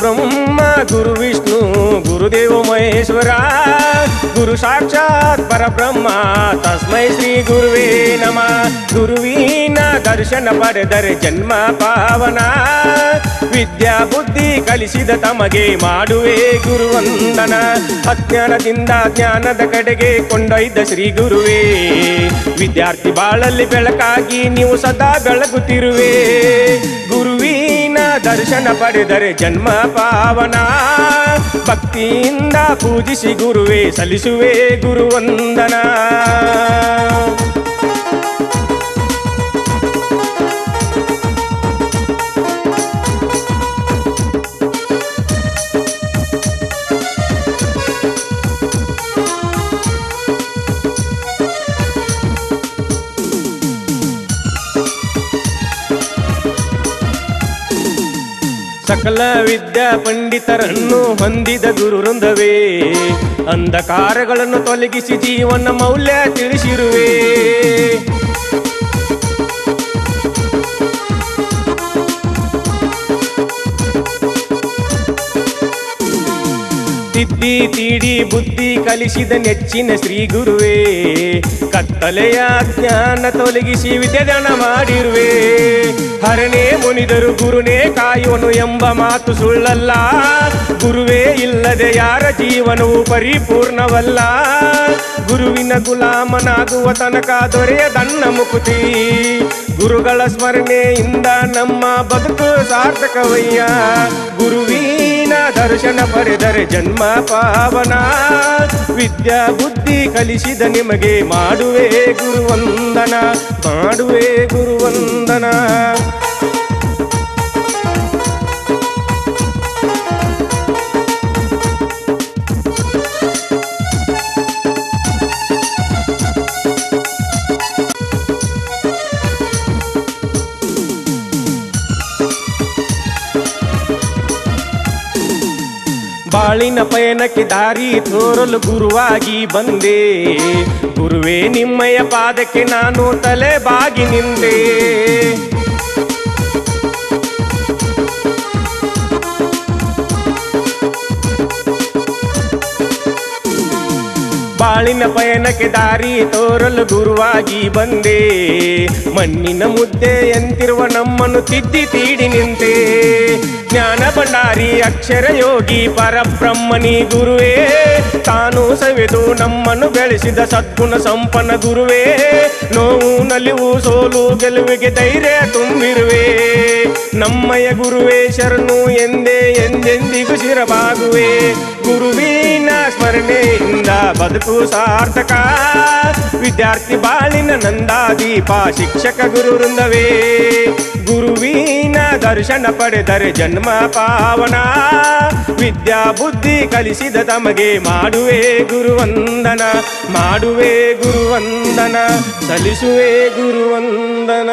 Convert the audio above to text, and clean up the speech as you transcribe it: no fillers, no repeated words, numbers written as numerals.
ಬ್ರಹ್ಮ ಗುರು ವಿಷ್ಣು ಗುರುದೇವ ಮಹೇಶ್ವರ ಗುರು ಸಾಕ್ಷಾತ್ ಪರಬ್ರಹ್ಮ ತಸ್ಮೈ ಶ್ರೀ ಗುರುವೇ ನಮಃ. ಗುರುವಿನ ದರ್ಶನ ಪಡೆದರೆ ಜನ್ಮ ಪಾವನ, ವಿದ್ಯಾ ಬುದ್ಧಿ ಕಲಿಸಿದ ತಮಗೆ ಮಾಡುವೆ ಗುರುವಂದನ. ಅಜ್ಞಾನದಿಂದ ಜ್ಞಾನದ ಕಡೆಗೆ ಕೊಂಡೊಯ್ದ ಶ್ರೀ ಗುರುವೇ, ವಿದ್ಯಾರ್ಥಿ ಬಾಳಲ್ಲಿ ಬೆಳಕಾಗಿ ನೀವು ಸದಾ ಬೆಳಗುತ್ತಿರುವೆ. ಗುರುವಿನ ದರ್ಶನ ಪಡೆದರೆ ಜನ್ಮ ಪಾವನ, ಭಕ್ತಿಯಿಂದ ಪೂಜಿಸಿ ಗುರುವೇ ಸಲ್ಲಿಸುವೆ ಗುರುವಂದನ. ಸಕಲ ವಿದ್ಯಾ ಪಂಡಿತರನ್ನು ಹೊಂದಿದ ಗುರು ವೃಂದವೇ, ಅಂಧಕಾರಗಳನ್ನು ತೊಲಗಿಸಿ ಜೀವನ ಮೌಲ್ಯ ತಿಳಿಸಿರುವೆ. ತಿದ್ದಿ ತೀಡಿ ಬುದ್ಧಿ ಕಲಿಸಿದ ನೆಚ್ಚಿನ ಶ್ರೀ ಗುರುವೇ, ಕತ್ತಲೆಯ ಜ್ಞಾನ ತೊಲಗಿಸಿ ವಿದ್ಯಾದಾನ ಮಾಡಿರುವೆ. ಹರನೇ ಮುನಿದರು ಗುರುನೇ ಕಾಯುವನು ಎಂಬ ಮಾತು ಸುಳ್ಳಲ್ಲ, ಗುರುವೇ ಇಲ್ಲದೆ ಯಾರ ಜೀವನವು ಪರಿಪೂರ್ಣವಲ್ಲ. ಗುರುವಿನ ಗುಲಾಮನಾಗುವ ತನಕ ದೊರೆಯದನ್ನ ಮುಕುತಿ, ಗುರುಗಳ ಸ್ಮರಣೆಯಿಂದ ನಮ್ಮ ಬದುಕು ಸಾರ್ಥಕವಯ್ಯ. ಗುರುವಿನ ದರ್ಶನ ಪಡೆದರೆ ಜನ್ಮ ಪಾವನ, ವಿದ್ಯಾ ಬುದ್ಧಿ ಕಲಿಸಿದ ನಿಮಗೆ ಮಾಡುವೆ ಗುರುವಂದನ, ಮಾಡುವೆ ಗುರುವಂದನ. ಬಾಳಿನ ಪಯಣಕ್ಕೆ ದಾರಿ ತೋರಲು ಗುರುವಾಗಿ ಬಂದೆ, ಗುರುವೇ ನಿಮ್ಮಯ ಪಾದಕ್ಕೆ ನಾನು ತಲೆ ಬಾಗಿ ನಿಂತೆ. ಬಾಳಿನ ಪಯಣಕ್ಕೆ ದಾರಿ ತೋರಲು ಗುರುವಾಗಿ ಬಂದೆ, ಮಣ್ಣಿನ ಮುದ್ದೆ ಎಂತಿರುವ ನಮ್ಮನ್ನು ತಿದ್ದಿ ತೀಡಿ ನಿಂತೆ. ಜ್ಞಾನ ಭಂಡಾರಿ ಅಕ್ಷರ ಯೋಗಿ ಪರಬ್ರಹ್ಮನಿ ಗುರುವೇ, ತಾನು ಸವೆದು ನಮ್ಮನ್ನು ಬೆಳೆಸಿದ ಸದ್ಗುಣ ಸಂಪನ್ನ ಗುರುವೇ. ನೋವು ನಲಿವು ಸೋಲು ಗೆಲುವಿಗೆ ಧೈರ್ಯ ತುಂಬಿರುವೆ, ನಮ್ಮಯ ಗುರುವೇ ಶರಣು ಎಂದೇ ಎಂದೆಂದಿಗೂ ಶಿರಬಾಗುವೆ. ಗುರುವಿನ ಸ್ಮರಣೆಯಿಂದ ಬದುಕು ಸಾರ್ಥಕ, ವಿದ್ಯಾರ್ಥಿ ಬಾಳಿನ ನಂದಾದೀಪ ಶಿಕ್ಷಕ ಗುರು ವೃಂದವೇ. ಗುರುವಿನ ದರ್ಶನ ಪಡೆದರೆ ಜನ್ಮ ಪಾವನ, ವಿದ್ಯಾ ಬುದ್ಧಿ ಕಲಿಸಿದ ತಮಗೆ ಮಾಡುವೆ ಗುರುವಂದನ, ಮಾಡುವೆ ಗುರುವಂದನ, ಸಲ್ಲಿಸುವೆ ಗುರುವಂದನ.